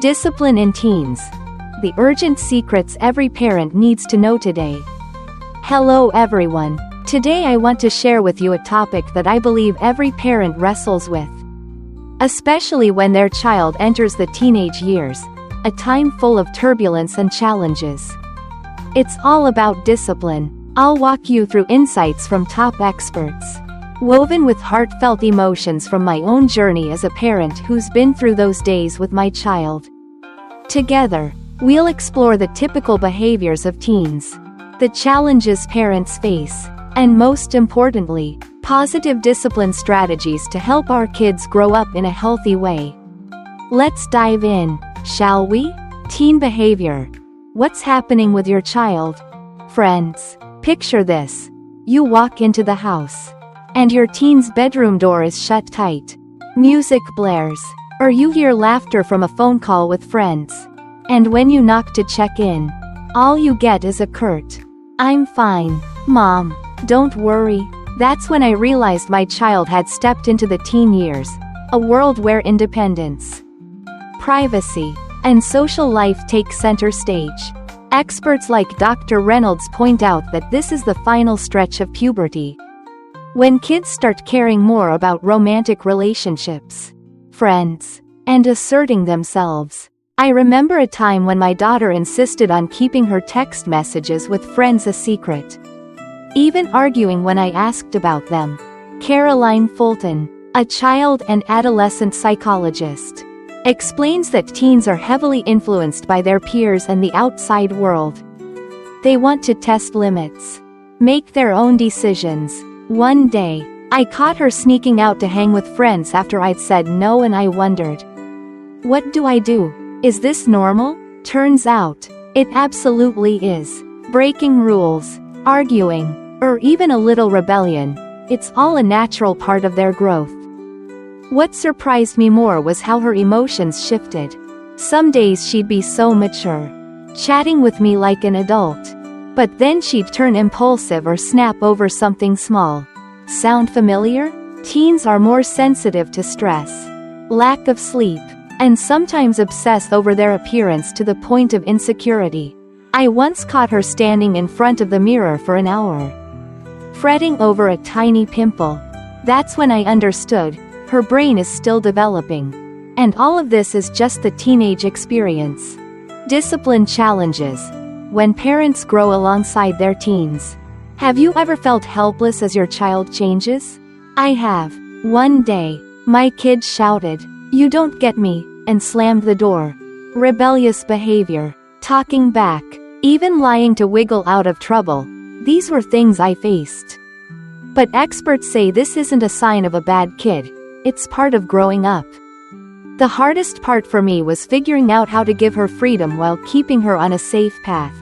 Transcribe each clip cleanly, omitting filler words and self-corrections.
Discipline in teens. The urgent secrets every parent needs to know today. Hello everyone. Today I want to share with you a topic that I believe every parent wrestles with. Especially when their child enters the teenage years, a time full of turbulence and challenges. It's all about discipline. I'll walk you through insights from top experts, woven with heartfelt emotions from my own journey as a parent who's been through those days with my child. Together, we'll explore the typical behaviors of teens, the challenges parents face, and most importantly, positive discipline strategies to help our kids grow up in a healthy way. Let's dive in, shall we? Teen behavior. What's happening with your child? Friends, picture this. You walk into the house, and your teen's bedroom door is shut tight. Music blares, or you hear laughter from a phone call with friends. And when you knock to check in, all you get is a curt, "I'm fine, Mom, don't worry." That's when I realized my child had stepped into the teen years, a world where independence, privacy, and social life take center stage. Experts like Dr. Reynolds point out that this is the final stretch of puberty, when kids start caring more about romantic relationships, friends, and asserting themselves. I remember a time when my daughter insisted on keeping her text messages with friends a secret, even arguing when I asked about them. Caroline Fulton, a child and adolescent psychologist, explains that teens are heavily influenced by their peers and the outside world. They want to test limits, make their own decisions. One day, I caught her sneaking out to hang with friends after I'd said no, and I wondered, what do I do? Is this normal? Turns out, it absolutely is. Breaking rules, arguing, or even a little rebellion, it's all a natural part of their growth. What surprised me more was how her emotions shifted. Some days she'd be so mature, chatting with me like an adult. But then she'd turn impulsive or snap over something small. Sound familiar? Teens are more sensitive to stress, lack of sleep, and sometimes obsess over their appearance to the point of insecurity. I once caught her standing in front of the mirror for an hour, fretting over a tiny pimple. That's when I understood, her brain is still developing. And all of this is just the teenage experience. Discipline challenges. When parents grow alongside their teens. Have you ever felt helpless as your child changes? I have. One day, my kid shouted, "You don't get me," and slammed the door. Rebellious behavior, talking back, even lying to wiggle out of trouble. These were things I faced. But experts say this isn't a sign of a bad kid. It's part of growing up. The hardest part for me was figuring out how to give her freedom while keeping her on a safe path.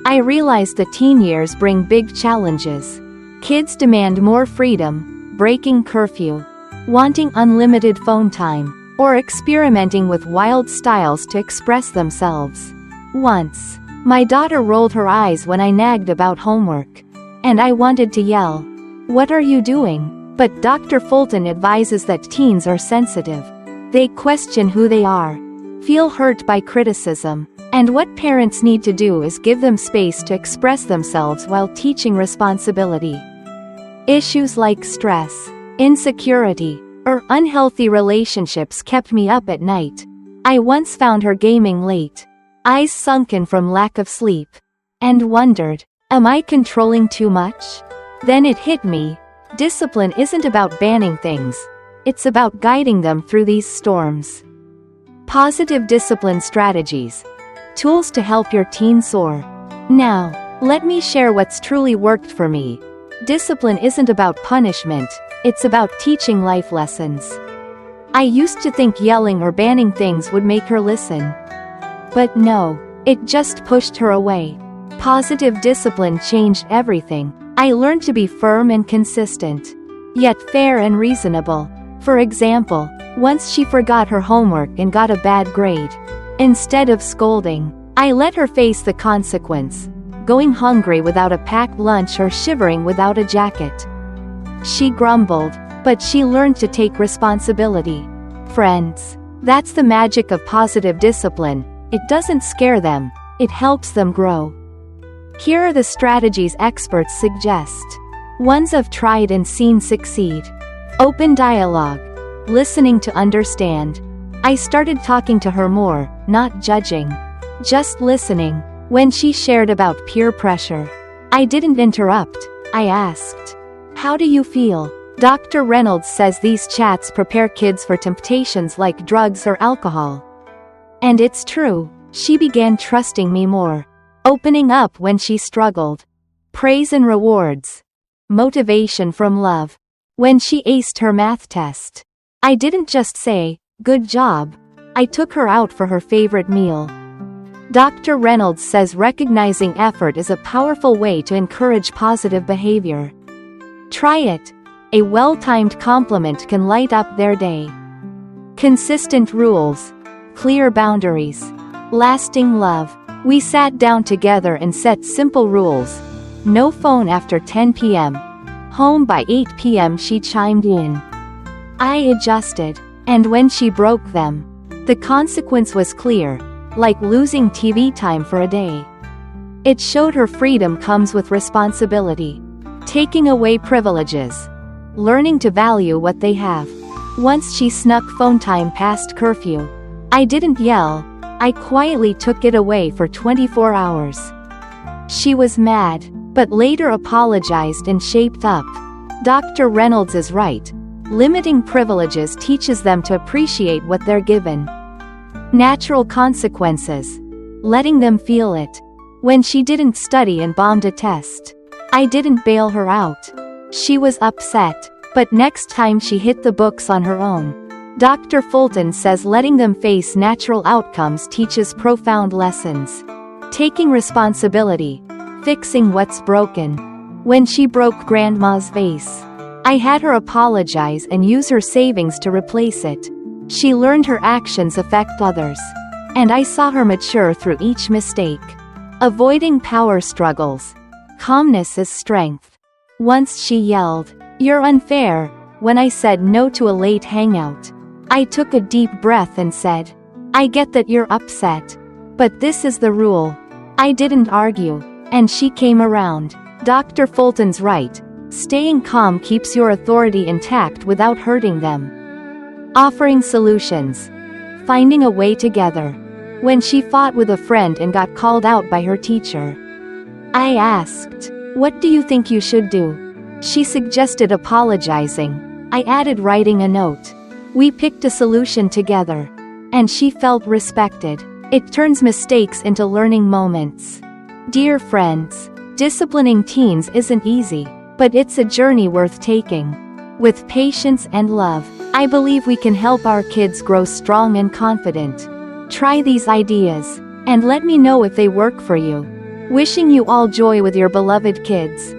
I realized the teen years bring big challenges. Kids demand more freedom, breaking curfew, wanting unlimited phone time, or experimenting with wild styles to express themselves. Once, my daughter rolled her eyes when I nagged about homework, and I wanted to yell, "What are you doing?" But Dr. Fulton advises that teens are sensitive. They question who they are, feel hurt by criticism, and what parents need to do is give them space to express themselves while teaching responsibility. Issues like stress, insecurity, or unhealthy relationships kept me up at night. I once found her gaming late, eyes sunken from lack of sleep, and wondered, am I controlling too much? Then it hit me. Discipline isn't about banning things. It's about guiding them through these storms. Positive discipline strategies. Tools to help your teen soar. Now, let me share what's truly worked for me. Discipline isn't about punishment, it's about teaching life lessons. I used to think yelling or banning things would make her listen. But no, it just pushed her away. Positive discipline changed everything. I learned to be firm and consistent, yet fair and reasonable. For example, once she forgot her homework and got a bad grade. Instead of scolding, I let her face the consequence, going hungry without a packed lunch or shivering without a jacket. She grumbled, but she learned to take responsibility. Friends, That's the magic of positive discipline. It doesn't scare them, it helps them grow. Here are the strategies experts suggest. Ones I've tried and seen succeed. Open dialogue. Listening to understand. I started talking to her more, not judging. Just listening. When she shared about peer pressure, I didn't interrupt, I asked, "How do you feel?" Dr. Reynolds says these chats prepare kids for temptations like drugs or alcohol. And it's true, she began trusting me more. Opening up when she struggled. Praise and rewards. Motivation from love. When she aced her math test, I didn't just say, "Good job." I took her out for her favorite meal. Dr. Reynolds says recognizing effort is a powerful way to encourage positive behavior. Try it. A well-timed compliment can light up their day. Consistent rules. Clear boundaries. Lasting love. We sat down together and set simple rules. No phone after 10 p.m. Home by 8 p.m. She chimed in. I adjusted. And when she broke them, the consequence was clear, like losing TV time for a day. It showed her freedom comes with responsibility. Taking away privileges. Learning to value what they have. Once she snuck phone time past curfew. I didn't yell, I quietly took it away for 24 hours. She was mad, but later apologized and shaped up. Dr. Reynolds is right. Limiting privileges teaches them to appreciate what they're given. Natural consequences. Letting them feel it. When she didn't study and bombed a test, I didn't bail her out. She was upset, but next time she hit the books on her own. Dr. Fulton says letting them face natural outcomes teaches profound lessons. Taking responsibility. Fixing what's broken. When she broke Grandma's vase, I had her apologize and use her savings to replace it. She learned her actions affect others. And I saw her mature through each mistake. Avoiding power struggles. Calmness is strength. Once she yelled, "You're unfair," when I said no to a late hangout. I took a deep breath and said, "I get that you're upset. But this is the rule." I didn't argue. And she came around. Dr. Fulton's right. Staying calm keeps your authority intact without hurting them. Offering solutions. Finding a way together. When she fought with a friend and got called out by her teacher, I asked, "What do you think you should do?" She suggested apologizing. I added writing a note. We picked a solution together. And she felt respected. It turns mistakes into learning moments. Dear friends, disciplining teens isn't easy, but it's a journey worth taking. With patience and love, I believe we can help our kids grow strong and confident. Try these ideas, and let me know if they work for you. Wishing you all joy with your beloved kids.